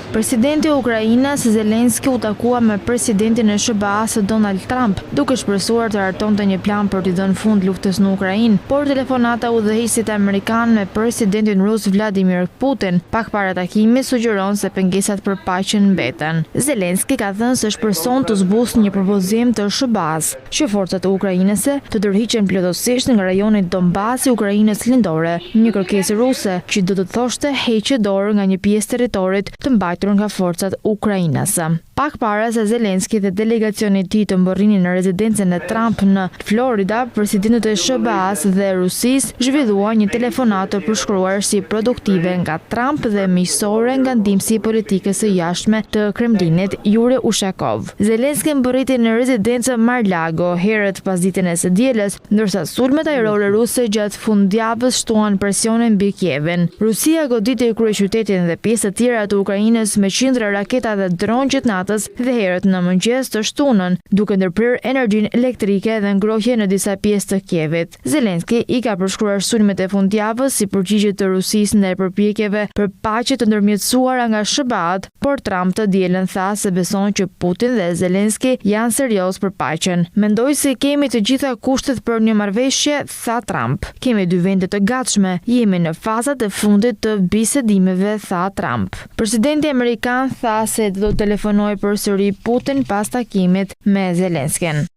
Presidenti i Ukrainës Zelenski u takua me presidentin e SBA-s Donald Trump, duke shpresuar të hartonte një plan për t'i dhënë fund luftës në Ukrainë, por telefonata udhëheqësit amerikan me presidentin rus Vladimir Putin pak para takimit sugjeron se pengesat për paqen mbeten. Zelenski ka thënë se shpreson të zbusë një propozim të SBA-s që forcat ukrainase të tërhiqen plotësisht nga rajoni Donbas i Ukrainës lindore, një kërkesë ruse që do të thoshte heqje dorë nga një pjesë territorit të mbajtur nga forcat ukrainase. Pak para se Zelenski dhe delegacioni i tij të mbërrinin në rezidencën e Trump në Florida, presidentët e SBA-s dhe Rusisë zhvilluan një telefonat të përshkruar si produktive nga Trump dhe miqësore nga ndihmësi i politikës së jashtme të Kremlinit Yuri Ushakov. Zelenski mbërriti në rezidencën Mar-Lago herët pas ditën e së dielës, ndërsa sulmet ajrore ruse gjatë fundjavës shtuan presionin mbi Kievin. Rusia goditi kryeqytetin dhe pjesë të tjera të Ukrainës me qindra raketa dhe dronë gjatë natës dhe herët në mëngjes të shtunën, duke ndërprer energjinë elektrike dhe ngrohje në disa pjesë të Kievit. Zelenski i ka përshkruar sulmet e fundjavës si përgjigje të Rusisë ndaj përpjekjeve për paqe të ndërmjetësuara nga SBA-t, por Trump të dielën tha se beson që Putin dhe Zelenski janë serioz për paqen. Mendoj se kemi të gjitha kushtet për një marrëveshje, tha Trump. Kemi dy vende të gatshme, jemi në fazat e fundit të bisedimeve, tha Trump. Presidenti amerikan tha se do të telefonojë përsëri Putin pas takimit me Zelenskin.